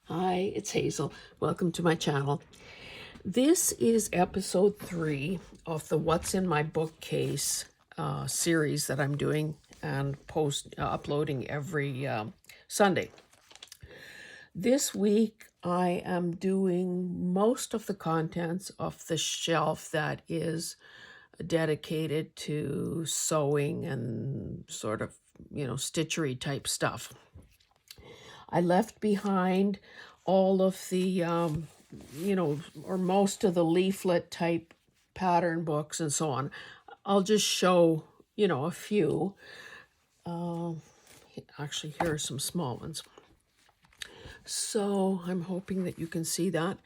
Hi, it's Hazel. Welcome to my channel. This is episode 3 of the What's in My Bookcase series that I'm doing and uploading every Sunday. This week I am doing most of the contents of the shelf that is dedicated to sewing and sort of, stitchery type stuff. I left behind all of the, or most of the leaflet type pattern books and so on. I'll just show, a few. Actually, here are some small ones. So I'm hoping that you can see that.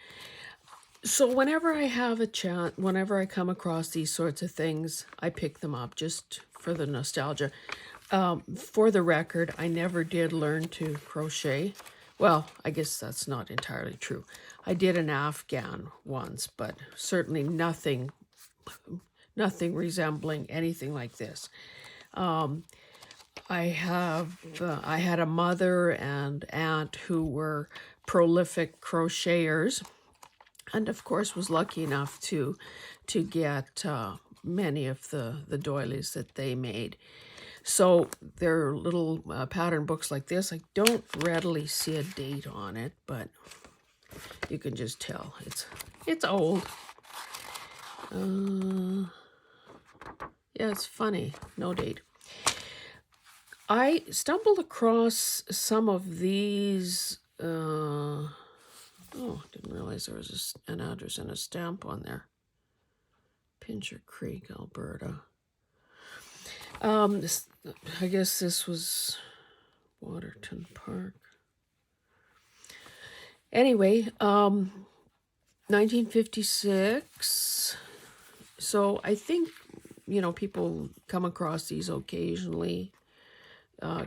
So whenever I have a chance, whenever I come across these sorts of things, I pick them up just for the nostalgia. For the record, I never did learn to crochet. Well, I guess that's not entirely true. I did an Afghan once, but certainly nothing resembling anything like this. I had a mother and aunt who were prolific crocheters, and of course was lucky enough to get many of the doilies that they made. So they're little pattern books like this. I don't readily see a date on it, but you can just tell it's old. Yeah, it's funny. No date. I stumbled across some of these. Oh, didn't realize there was an address and a stamp on there. Pincher Creek, Alberta. I guess this was Waterton Park. Anyway, 1956. So I think, people come across these occasionally.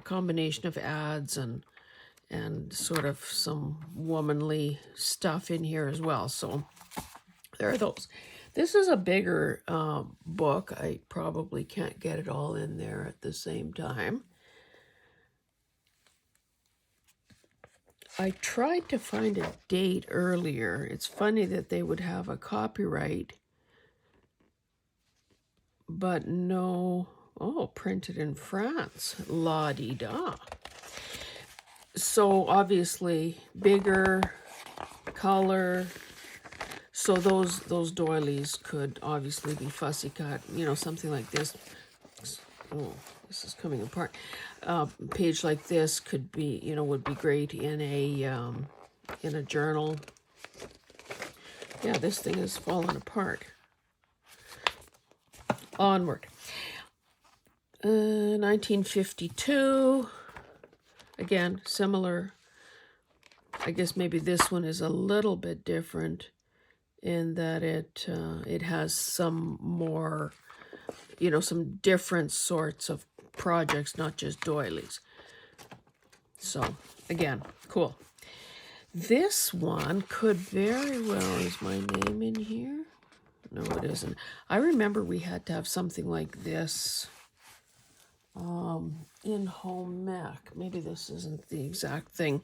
Combination of ads and sort of some womanly stuff in here as well. So there are those. This is a bigger book. I probably can't get it all in there at the same time. I tried to find a date earlier. It's funny that they would have a copyright, but no. Oh, printed in France. La-di-da. So obviously bigger, color. So those doilies could obviously be fussy cut, something like this. Oh, this is coming apart. Page like this could be, would be great in a journal. Yeah, this thing is falling apart. Onward. 1952. Again, similar. I guess maybe this one is a little bit different in that it has some more, some different sorts of projects, not just doilies. So again, cool. This one could very well, is my name in here? No, it isn't. I remember we had to have something like this in home ec. Maybe this isn't the exact thing.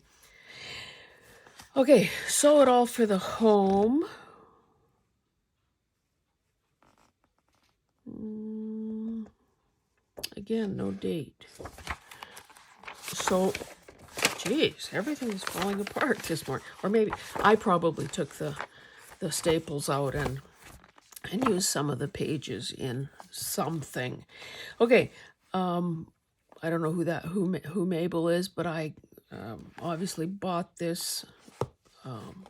Okay, sew it all for the home. Again, no date. So, geez, everything is falling apart this morning. Or maybe I probably took the staples out and used some of the pages in something. Okay, I don't know who Mabel is, but I obviously bought this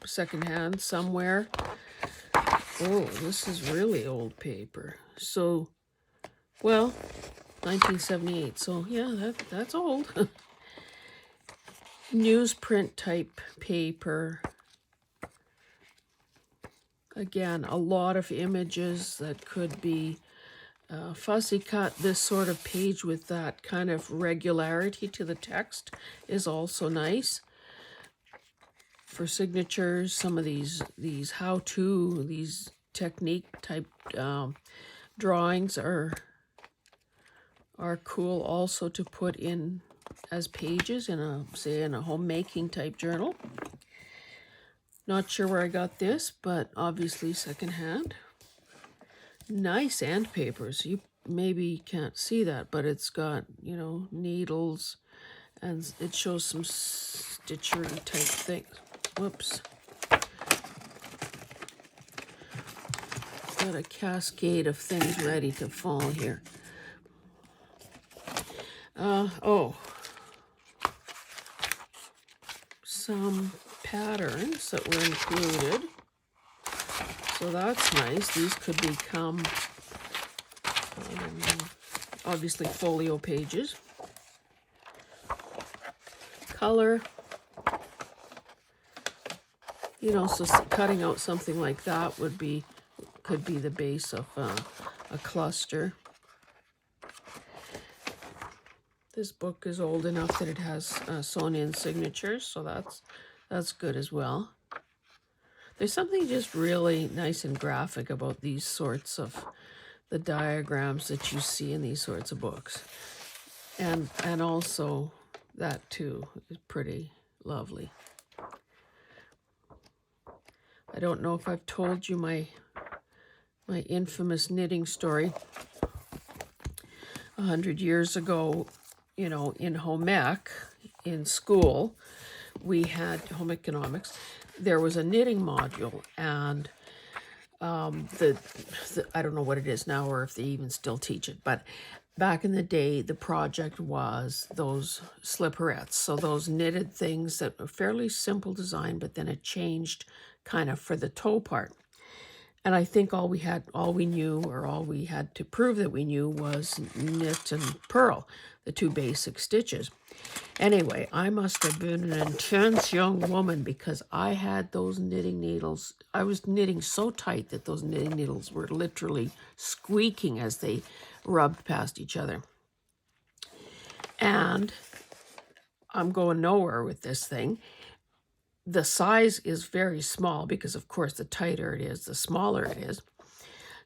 secondhand somewhere. Oh, this is really old paper. So, well, 1978. So yeah, that's old. Newsprint type paper. Again, a lot of images that could be fussy cut. This sort of page with that kind of regularity to the text is also nice. For signatures, some of these how-to, these technique type drawings are cool also to put in as pages in a homemaking type journal. Not sure where I got this, but obviously secondhand. Nice sandpapers. You maybe can't see that, but it's got, you know, needles, and it shows some stitchery type things. Whoops. Got a cascade of things ready to fall here. Oh, some patterns that were included. So that's nice. These could become obviously folio pages. Color. You know, so cutting out something like that could be the base of a cluster. This book is old enough that it has sewn in signatures, so that's good as well. There's something just really nice and graphic about these sorts of the diagrams that you see in these sorts of books. And also that too is pretty lovely. I don't know if I've told you my infamous knitting story. 100 years ago, you know, in home ec, in school, we had home economics. There was a knitting module, and I don't know what it is now or if they even still teach it, but back in the day, the project was those slipperettes. So those knitted things that were fairly simple design, but then it changed kind of for the toe part. And I think all we had to prove that we knew was knit and purl, the two basic stitches. Anyway, I must have been an intense young woman because I had those knitting needles. I was knitting so tight that those knitting needles were literally squeaking as they rubbed past each other. And I'm going nowhere with this thing. The size is very small because, of course, the tighter it is, the smaller it is.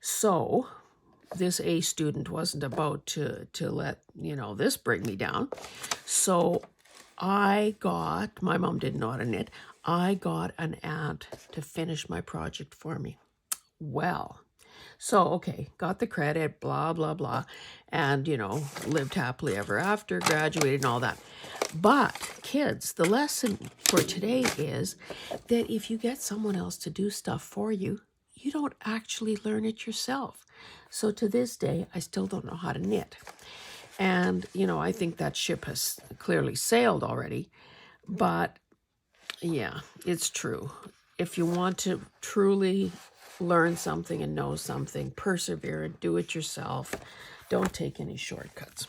So this A student wasn't about to let, you know, this bring me down. So my mom didn't know how to knit. I got an aunt to finish my project for me. Well, so, okay, got the credit, blah, blah, blah, and, you know, lived happily ever after, graduated and all that. But, kids, the lesson for today is that if you get someone else to do stuff for you, you don't actually learn it yourself. So to this day, I still don't know how to knit. And, you know, I think that ship has clearly sailed already. But, yeah, it's true. If you want to truly learn something and know something, persevere and do it yourself. Don't take any shortcuts.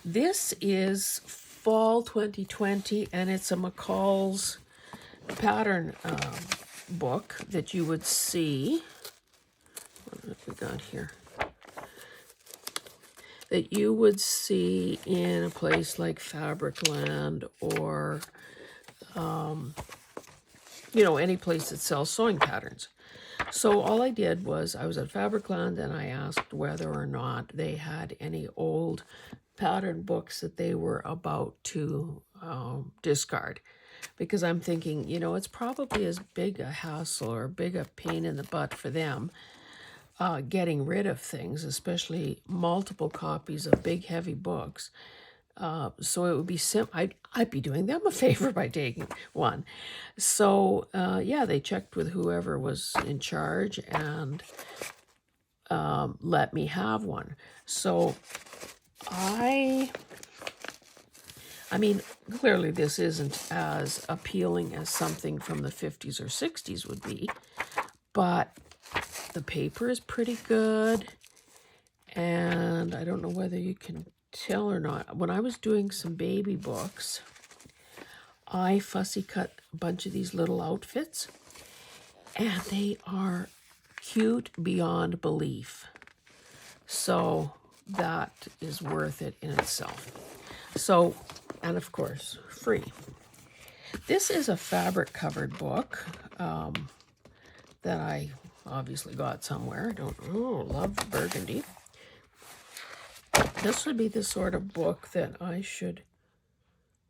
This is fall 2020, and it's a McCalls Pattern book that you would see. What have we got here? That you would see in a place like Fabricland or you know, any place that sells sewing patterns. So all I did was I was at Fabricland and I asked whether or not they had any old pattern books that they were about to discard. Because I'm thinking, you know, it's probably as big a hassle or big a pain in the butt for them getting rid of things, especially multiple copies of big, heavy books. So it would be I'd be doing them a favor by taking one. So yeah, they checked with whoever was in charge and let me have one. So I mean, clearly this isn't as appealing as something from the 50s or 60s would be, but the paper is pretty good. And I don't know whether you can tell or not. When I was doing some baby books, I fussy cut a bunch of these little outfits, and they are cute beyond belief. So that is worth it in itself. So, and of course, free. This is a fabric covered book that I obviously got somewhere. I don't know, love burgundy. This would be the sort of book that I should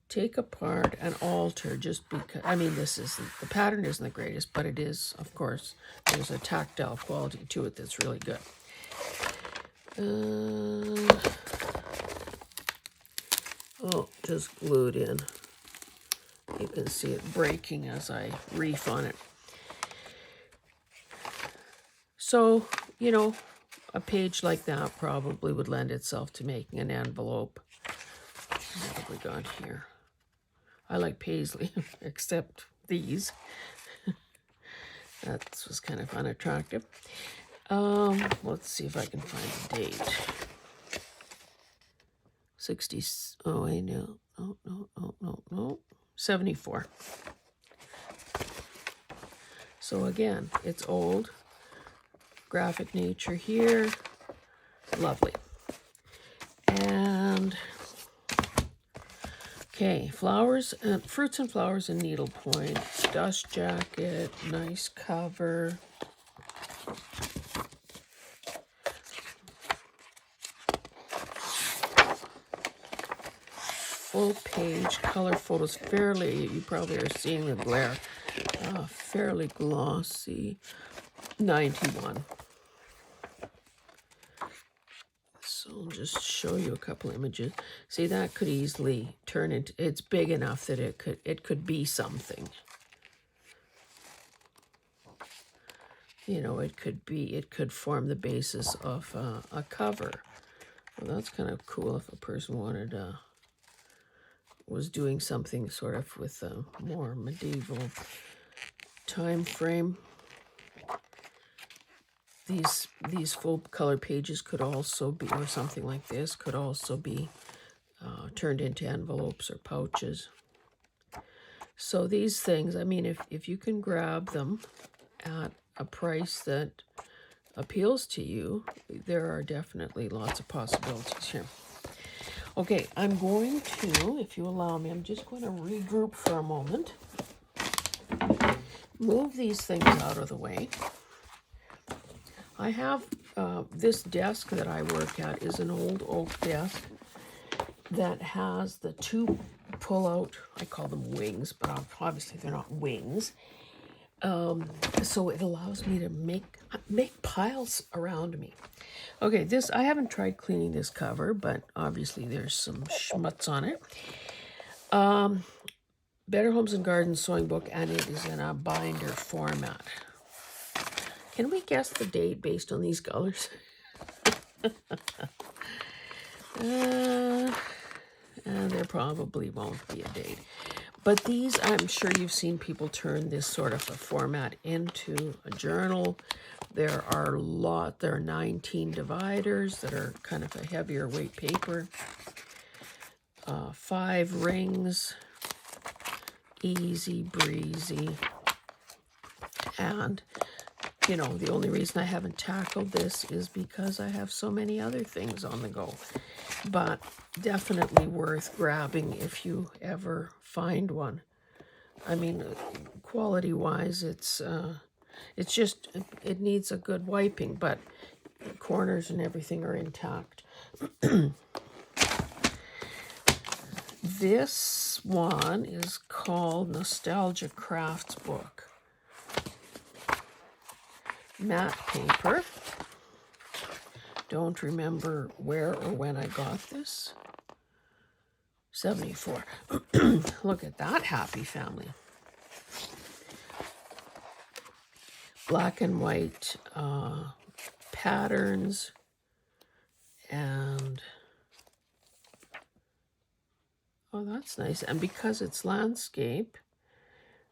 take apart and alter just because, I mean, this isn't, the pattern isn't the greatest, but it is, of course, there's a tactile quality to it that's really good. Oh, just glued in. You can see it breaking as I reef on it. So, you know, a page like that probably would lend itself to making an envelope. What have we got here? I like paisley, except these. That was kind of unattractive. Let's see if I can find the date. 60, oh, I know. No. 74. So again, it's old. Graphic nature here. Lovely. And okay, flowers and fruits and flowers and needlepoint, dust jacket, nice cover. Full page color photos, fairly, you probably are seeing the glare, fairly glossy. 91. So I'll just show you a couple images. See, that could easily turn into, it's big enough that it could be something. You know, it could form the basis of a cover. Well, that's kind of cool if a person wanted, was doing something sort of with a more medieval time frame. These full color pages could also be, or something like this, could also be turned into envelopes or pouches. So these things, I mean, if you can grab them at a price that appeals to you, there are definitely lots of possibilities here. Okay, I'm going to, if you allow me, I'm just going to regroup for a moment. Move these things out of the way. I have this desk that I work at is an old oak desk that has the two pull-out, I call them wings, but obviously they're not wings. So it allows me to make piles around me. Okay, this, I haven't tried cleaning this cover, but obviously there's some schmutz on it. Better Homes and Gardens sewing book, and it is in a binder format. Can we guess the date based on these colors? And there probably won't be a date. But these, I'm sure you've seen people turn this sort of a format into a journal. There are 19 dividers that are kind of a heavier weight paper. 5 rings, easy breezy. And you know, the only reason I haven't tackled this is because I have so many other things on the go. But definitely worth grabbing if you ever find one. I mean, quality-wise, it's just, it needs a good wiping, but corners and everything are intact. This one is called Nostalgia Crafts Book. Matte paper. Don't remember where or when I got this. 74. Look at that happy family. Black and white patterns, and oh, that's nice. And because it's landscape,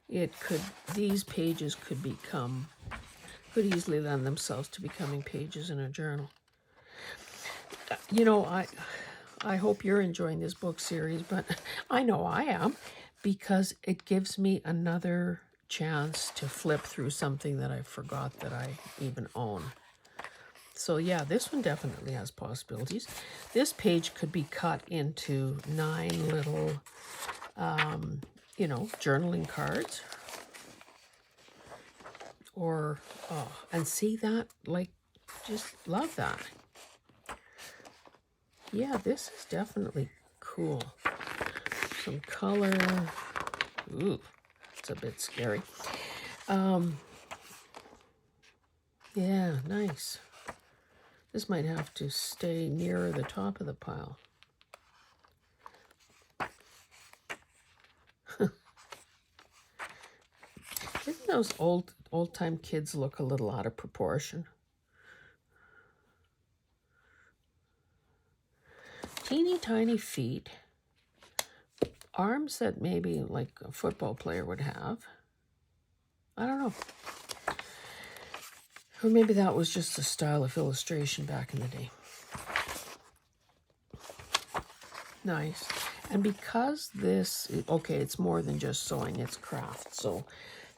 these pages could easily lend themselves to becoming pages in a journal. You know, I hope you're enjoying this book series, but I know I am, because it gives me another chance to flip through something that I forgot that I even own. So yeah, this one definitely has possibilities. This page could be cut into 9 little, you know, journaling cards. Or, oh, and see that? Like, just love that. Yeah, this is definitely cool. some color. Ooh, it's a bit scary. Yeah, nice. This might have to stay nearer the top of the pile. Didn't those old-time kids look a little out of proportion? Teeny tiny feet. Arms that maybe like a football player would have. I don't know. Or maybe that was just a style of illustration back in the day. Nice. And because this, okay, it's more than just sewing, it's craft. So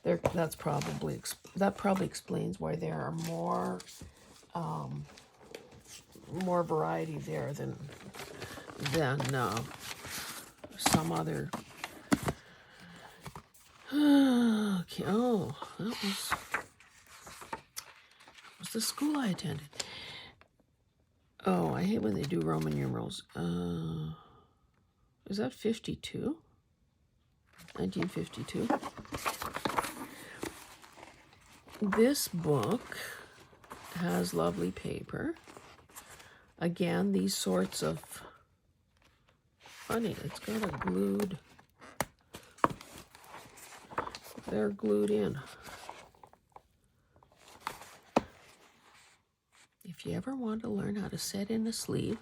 that probably explains why there are more variety there than some other. Okay. Oh, that was the school I attended. Oh, I hate when they do Roman numerals. Is that 52? 1952. This book has lovely paper. Again, these sorts of funny. It's got a glued. They're glued in. If you ever want to learn how to set in a sleeve,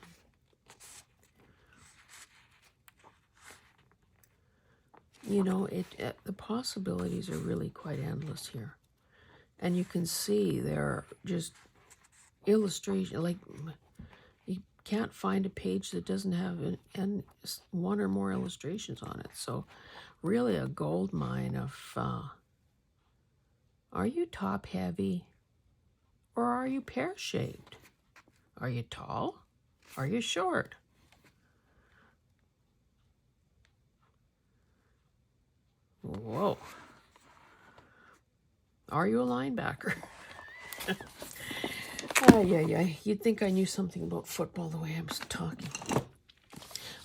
you know, the possibilities are really quite endless here. And you can see they're just illustration, like you can't find a page that doesn't have one or more illustrations on it. So really a gold mine of, are you top heavy or are you pear-shaped? Are you tall? Are you short? Whoa. Are you a linebacker? Yeah. You'd think I knew something about football the way I'm talking.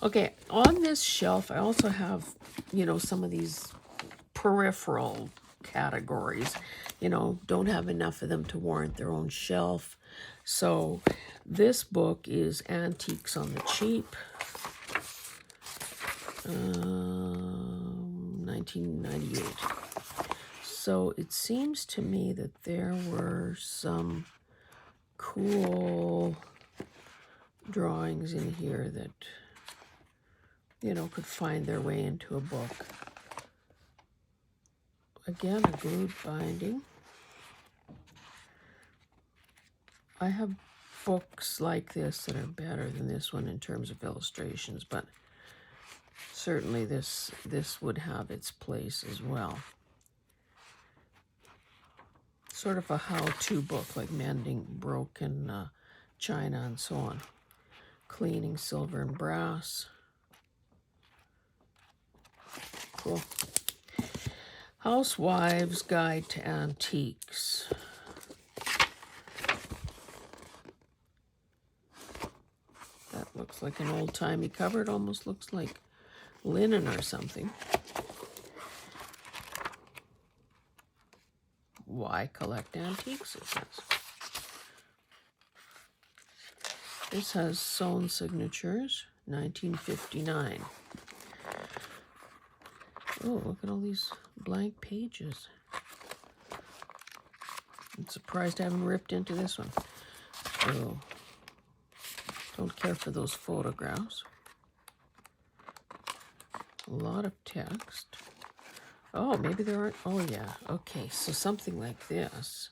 Okay, on this shelf, I also have, you know, some of these peripheral categories. You know, don't have enough of them to warrant their own shelf. So this book is Antiques on the Cheap. 1998. So it seems to me that there were some cool drawings in here that, you know, could find their way into a book. Again, a glued binding. I have books like this that are better than this one in terms of illustrations, but certainly this would have its place as well. Sort of a how-to book, like mending broken china and so on. Cleaning silver and brass. Cool. Housewives' Guide to Antiques. That looks like an old-timey cover. It almost looks like linen or something. Why collect antiques, it says. This has sewn signatures, 1959. Oh, look at all these blank pages. I'm surprised I haven't ripped into this one. Oh, don't care for those photographs. A lot of text. Oh, maybe there aren't. Oh, yeah. Okay, so something like this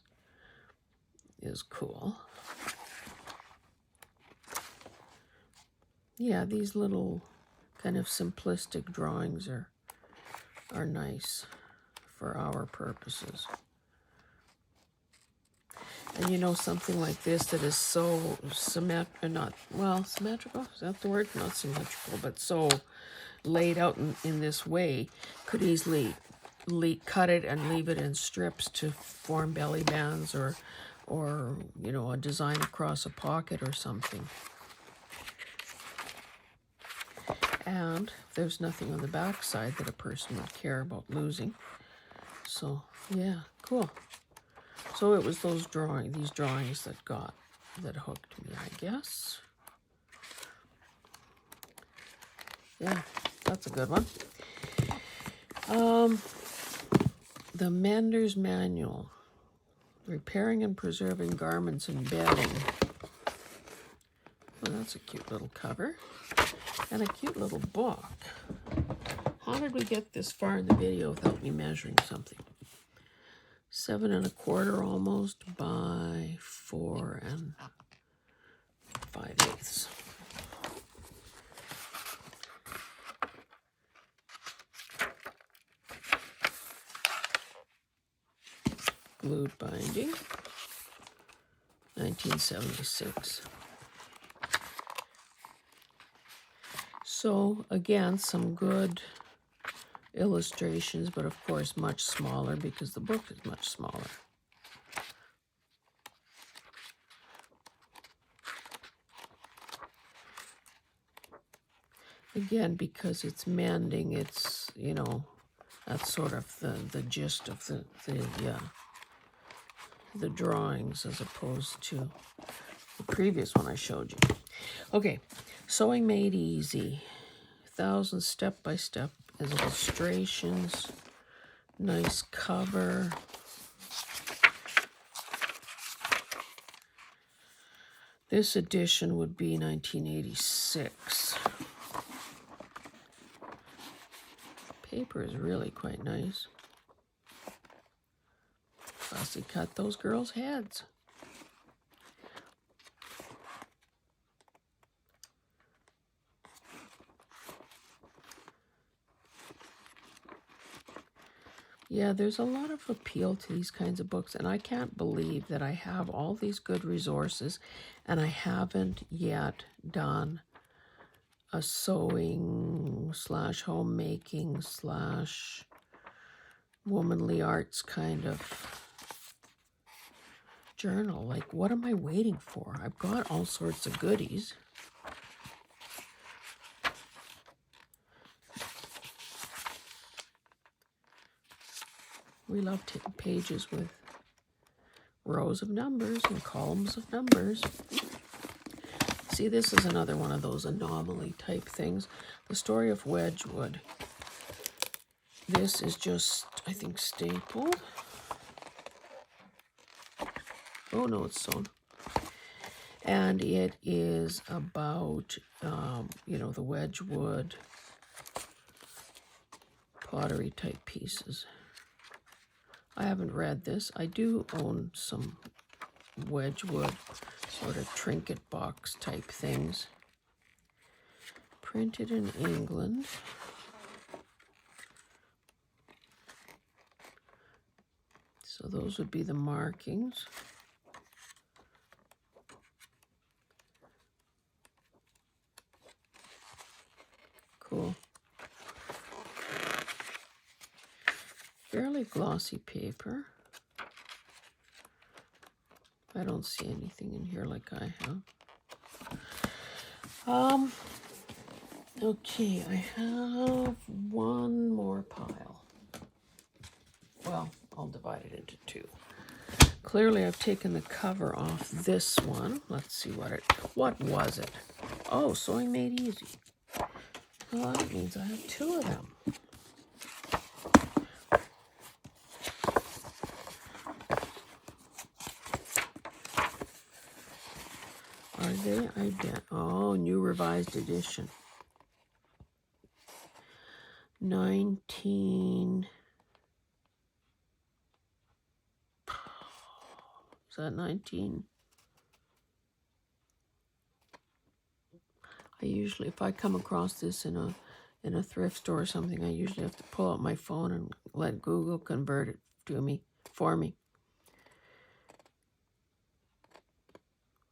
is cool. Yeah, these little kind of simplistic drawings are nice for our purposes. And you know, something like this that is so symmetrical, is that the word? Not symmetrical, but so laid out in this way, could easily cut it and leave it in strips to form belly bands or you know, a design across a pocket or something. And there's nothing on the back side that a person would care about losing. So, yeah, cool. So it was these drawings that hooked me, I guess. Yeah, that's a good one. The Menders Manual, repairing and preserving garments and bedding. Well, that's a cute little cover and a cute little book. How did we get this far in the video without me measuring something? 7 1/4 almost by 4 5/8. Glued binding, 1976. So again, some good illustrations, but of course much smaller because the book is much smaller. Again, because it's mending, it's, you know, that's sort of the gist of the drawings as opposed to the previous one I showed you. Okay, Sewing Made Easy. 1,000 step-by-step illustrations. Nice cover. This edition would be 1986. Paper is really quite nice. Fussy cut those girls' heads. Yeah, there's a lot of appeal to these kinds of books, and I can't believe that I have all these good resources and I haven't yet done a sewing / homemaking / womanly arts kind of journal. Like, what am I waiting for? I've got all sorts of goodies. We love pages with rows of numbers and columns of numbers. See, this is another one of those anomaly type things. The Story of Wedgewood. This is just, I think, stapled. Oh, no, it's sewn. And it is about, you know, the Wedgewood pottery type pieces. I haven't read this. I do own some Wedgewood sort of trinket box type things. Printed in England. So those would be the markings. Cool. Fairly glossy paper. I don't see anything in here like I have. Okay, I have one more pile. Well, I'll divide it into two. Clearly, I've taken the cover off this one. Let's see what was it? Oh, Sewing Made Easy. Well, that means I have two of them. Are they identical? Oh, new revised edition. 19... Is that 19? I usually, if I come across this in a thrift store or something, I usually have to pull out my phone and let Google convert it for me.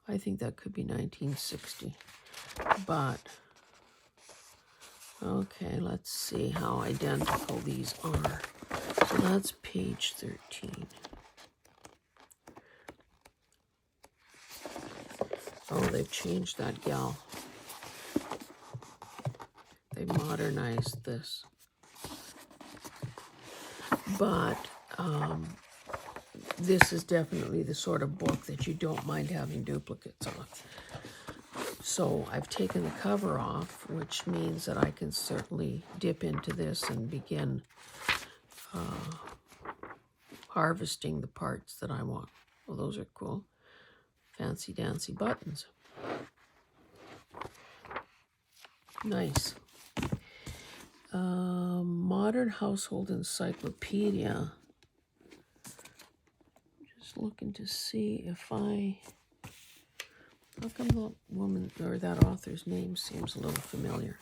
I think that could be 1960. But, okay, let's see how identical these are. So that's page 13. Oh, they've changed that gal. They've modernized this. But this is definitely the sort of book that you don't mind having duplicates of. So I've taken the cover off, which means that I can certainly dip into this and begin harvesting the parts that I want. Well, those are cool. Fancy dancy buttons. Nice. Modern Household Encyclopedia. Just looking to see if how come the woman or that author's name seems a little familiar?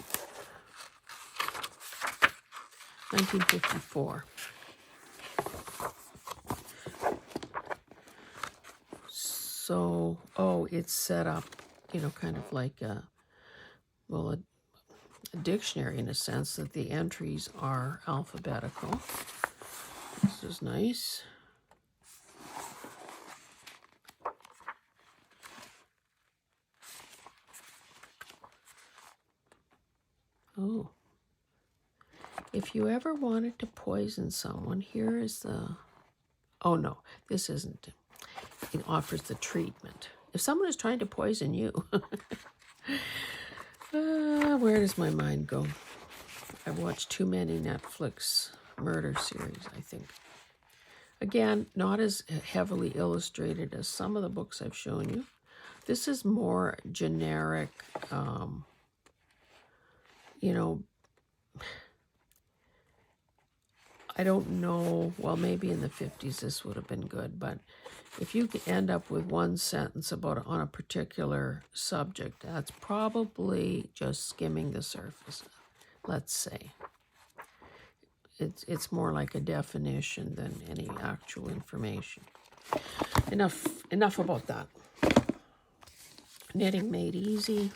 1954. So, it's set up, kind of like a dictionary in a sense, that the entries are alphabetical. This is nice. Oh. If you ever wanted to poison someone, here is the... Oh, no, this isn't. It offers the treatment. If someone is trying to poison you... where does my mind go? I've watched too many Netflix murder series, I think. Again, not as heavily illustrated as some of the books I've shown you. This is more generic, I don't know, well, maybe in the 50s this would have been good, but if you could end up with one sentence on a particular subject, that's probably just skimming the surface, let's say. It's more like a definition than any actual information. Enough about that. Knitting Made Easy.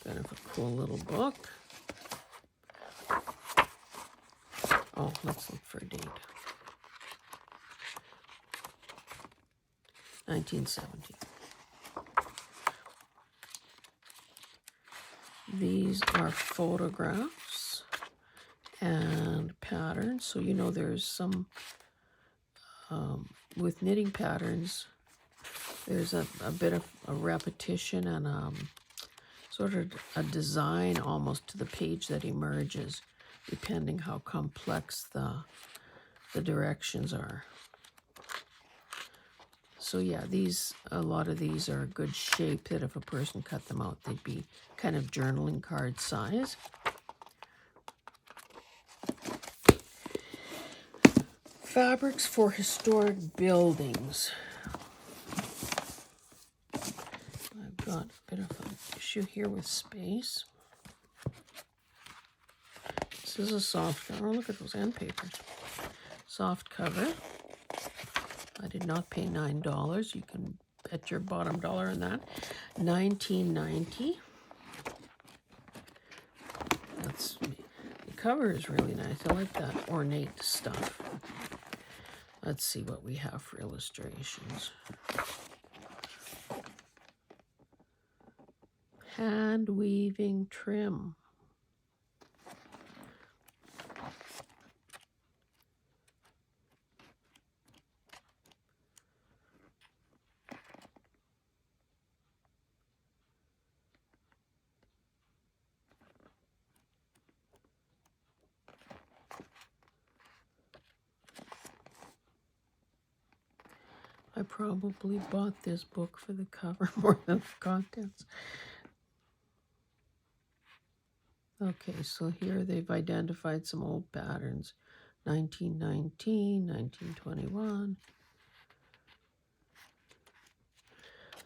Kind of a cool little book. Oh, let's look for a date. 1970. These are photographs and patterns. So there's some, with knitting patterns, there's a bit of a repetition and sort of a design almost to the page that emerges, depending how complex the directions are. So yeah, a lot of these are a good shape that if a person cut them out, they'd be kind of journaling card size. Fabrics for historic buildings. I've got a bit of an issue here with space. This is a soft cover. Oh, look at those end papers. Soft cover. I did not pay $9. You can bet your bottom dollar on that. $19.90. The cover is really nice. I like that ornate stuff. Let's see what we have for illustrations. Hand weaving trim. I probably bought this book for the cover more than the contents. Okay, so here they've identified some old patterns. 1919, 1921.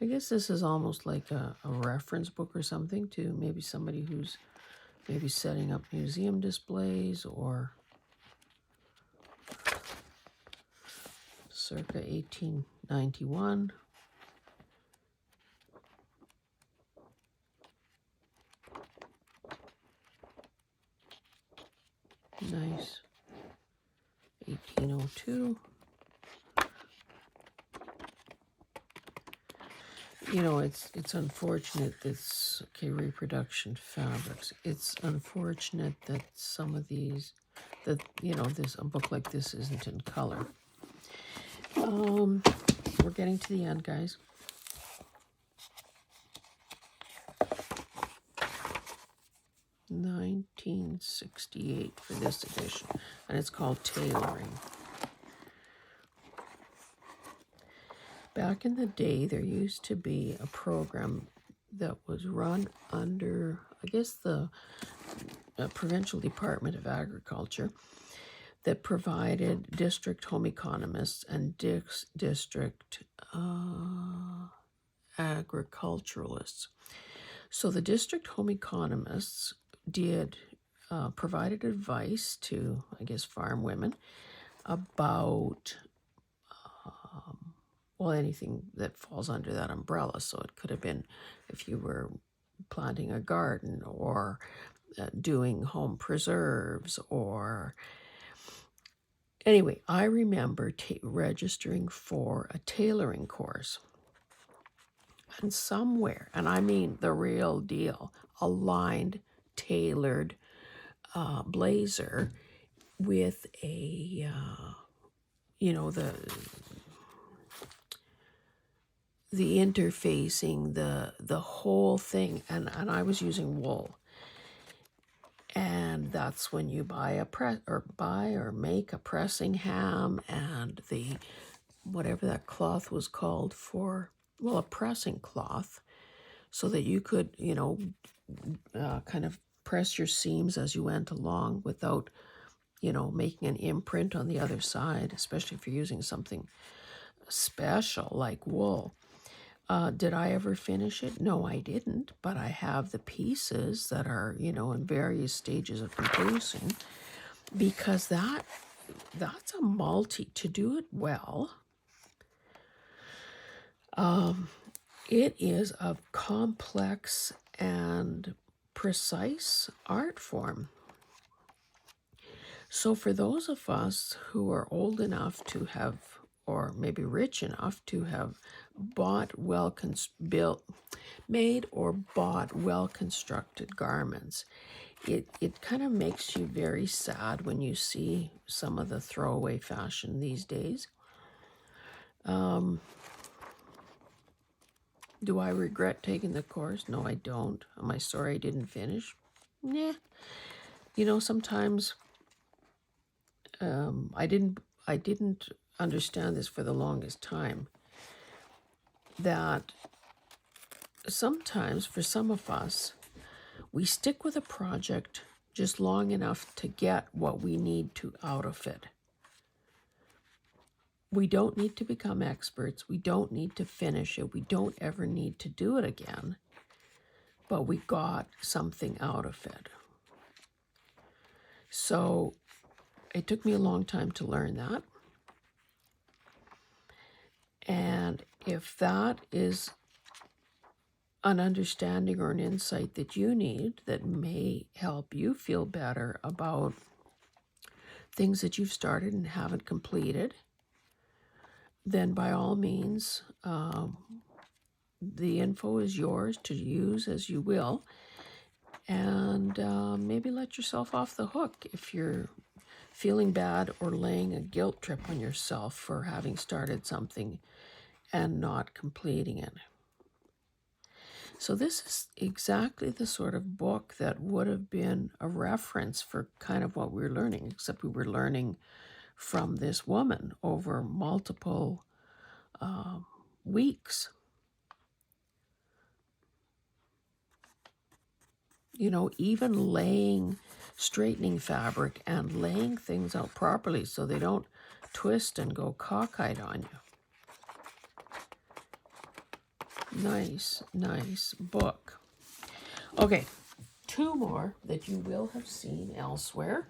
I guess this is almost like a reference book or something to maybe somebody who's maybe setting up museum displays or circa 1891. Nice. 1802. You know, it's unfortunate that's, okay, reproduction fabrics. It's unfortunate that some of these, that, you know, a book like this isn't in color. We're getting to the end, guys. $19.68 for this edition, and it's called Tailoring. Back in the day, there used to be a program that was run under, I guess, the Provincial Department of Agriculture, that provided district home economists and district agriculturalists. So the district home economists provided advice to, I guess, farm women about well, anything that falls under that umbrella. So it could have been if you were planting a garden, or doing home preserves, or anyway, I remember registering for a tailoring course. And somewhere, and I mean the real deal, a lined, tailored blazer with a, you know, the interfacing, the whole thing, and I was using wool. And that's when you buy or make a pressing ham, and the, whatever that cloth was called for, well, a pressing cloth, so that you could, you know, kind of press your seams as you went along without, you know, making an imprint on the other side, especially if you're using something special like wool. Did I ever finish it? No, I didn't, but I have the pieces that are, you know, in various stages of completion, because that's a multi, to do it well. It is a complex and precise art form. So for those of us who are old enough to have, or maybe rich enough to have bought made or bought well-constructed garments, it kind of makes you very sad when you see some of the throwaway fashion these days. Do I regret taking the course? No, I don't. Am I sorry I didn't finish? Nah. You know, sometimes I didn't understand this for the longest time, that sometimes for some of us, we stick with a project just long enough to get what we need to out of it. We don't need to become experts. We don't need to finish it. We don't ever need to do it again. But we got something out of it. So it took me a long time to learn that. And if that is an understanding or an insight that you need, that may help you feel better about things that you've started and haven't completed, then by all means, the info is yours to use as you will. And maybe let yourself off the hook if you're feeling bad or laying a guilt trip on yourself for having started something and not completing it. So this is exactly the sort of book that would have been a reference for kind of what we're learning, except we were learning from this woman over multiple weeks. You know, even straightening fabric and laying things out properly so they don't twist and go cockeyed on you. Nice, nice book. Okay, two more that you will have seen elsewhere,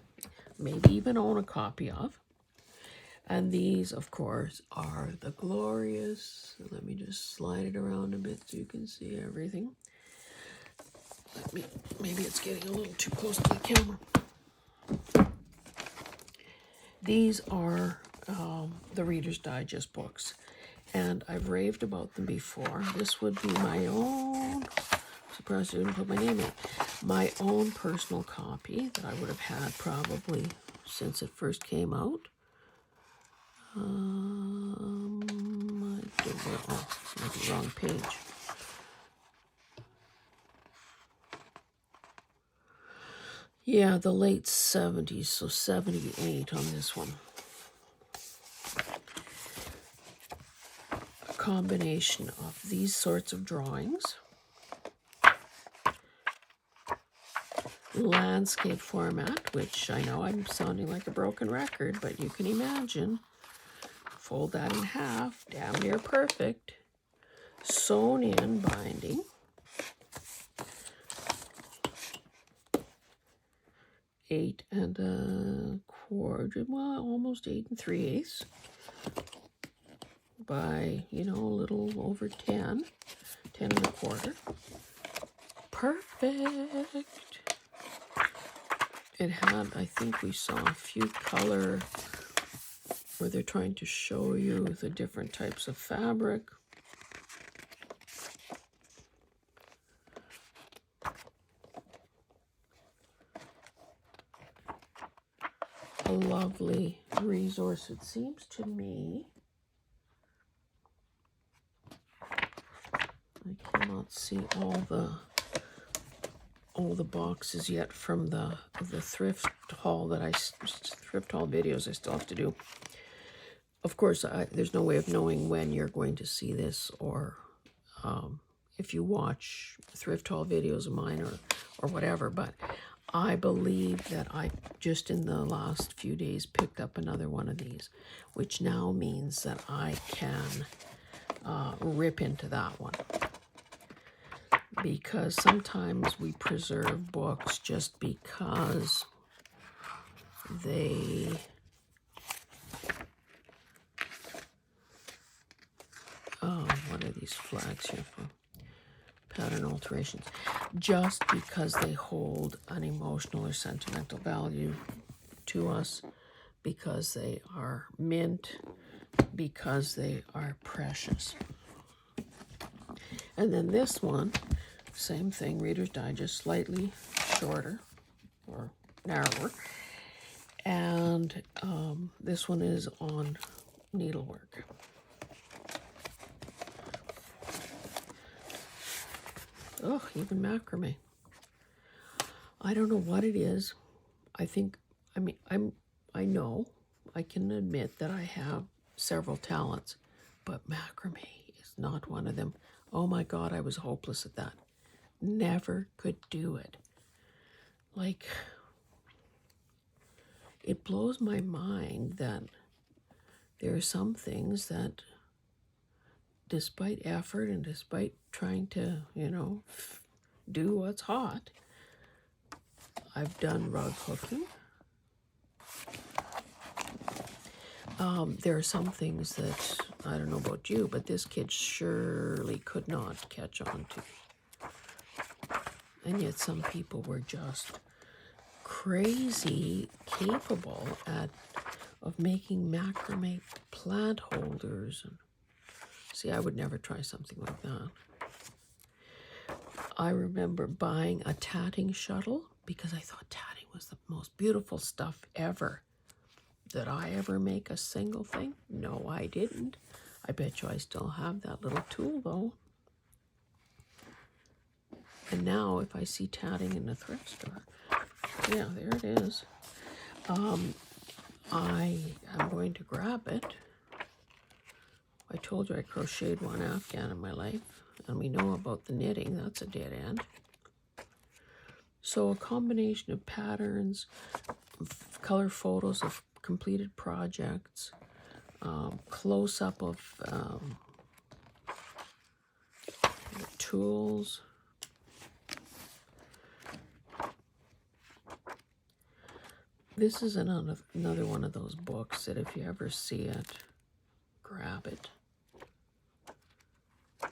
maybe even own a copy of. And these, of course, are the glorious, let me just slide it around a bit so you can see everything. Maybe it's getting a little too close to the camera. These are the Reader's Digest books. and I've raved about them before. This would be my own, surprised I didn't put my name in, my own personal copy that I would have had probably since it first came out. I did that. Oh, that's the wrong page. Yeah, the late 70s, so 78 on this one. A combination of these sorts of drawings, landscape format, which I know I'm sounding like a broken record, but you can imagine. Fold that in half, damn near perfect. Sewn in binding. Eight and a quarter, well, almost 8 3/8 by, you know, a little over 10, 10 and a quarter. Perfect. It had, I think we saw a few color where they're trying to show you the different types of fabric. A lovely resource, it seems to me. I cannot see all the boxes yet from the thrift haul videos I still have to do. Of course, there's no way of knowing when you're going to see this, or if you watch thrift haul videos of mine or whatever, but I believe that I just in the last few days picked up another one of these, which now means that I can rip into that one. Because sometimes we preserve books just because they what are these flags here for? Pattern alterations. Just because they hold an emotional or sentimental value to us, because they are mint, because they are precious. And then this one, same thing, Reader's Digest, slightly shorter or narrower. And this one is on needlework. Oh, even macrame. I don't know what it is. I know, I can admit that I have several talents, but macrame is not one of them. Oh my God, I was hopeless at that. Never could do it. Like, it blows my mind that there are some things that, despite effort and despite trying to, you know, do what's hot, I've done rug hooking. There are some things that, I don't know about you, but this kid surely could not catch on to. And yet some people were just crazy capable of making macrame plant holders. And see, I would never try something like that. I remember buying a tatting shuttle because I thought tatting was the most beautiful stuff ever. Did I ever make a single thing? No, I didn't. I bet you I still have that little tool, though. And now, if I see tatting in the thrift store, yeah, there it is. I am going to grab it. I told you I crocheted one Afghan in my life, and we know about the knitting. That's a dead end. So a combination of patterns, color photos of completed projects, close-up of tools. This is another one of those books that if you ever see it, grab it.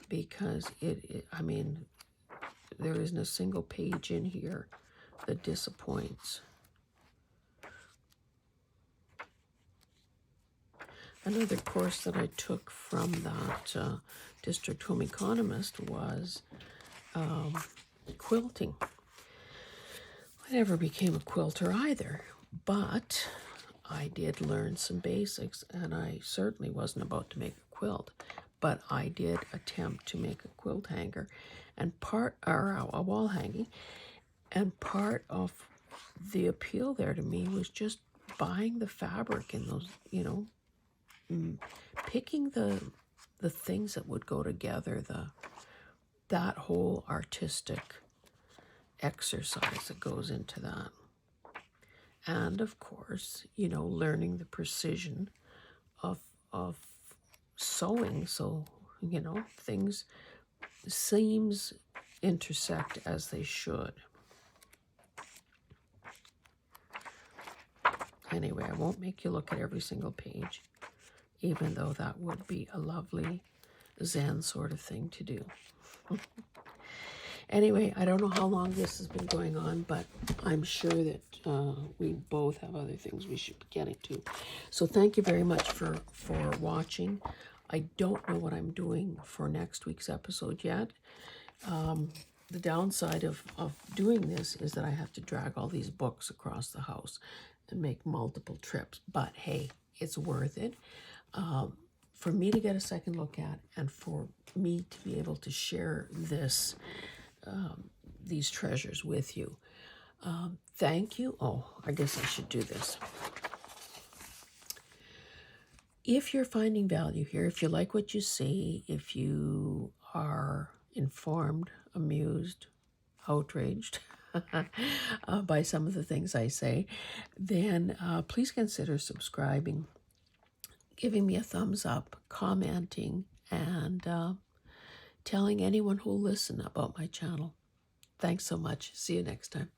Because I mean, there isn't a single page in here that disappoints. Another course that I took from that district home economist was quilting. I never became a quilter either, but I did learn some basics, and I certainly wasn't about to make a quilt, but I did attempt to make a quilt hanger and a wall hanging, and part of the appeal there to me was just buying the fabric and those, picking the things that would go together, that whole artistic exercise that goes into that. And of course, learning the precision of sewing, so things, seams intersect as they should. Anyway, I won't make you look at every single page, even though that would be a lovely Zen sort of thing to do. Anyway, I don't know how long this has been going on, but I'm sure that we both have other things we should be getting to. So thank you very much for watching. I don't know what I'm doing for next week's episode yet. The downside of doing this is that I have to drag all these books across the house and make multiple trips. But hey, it's worth it. For me to get a second look at, and for me to be able to share these treasures with you. Thank you. Oh, I guess I should do this. If you're finding value here, if you like what you see, if you are informed, amused, outraged by some of the things I say, then please consider subscribing, giving me a thumbs up, commenting, and telling anyone who'll listen about my channel. Thanks so much. See you next time.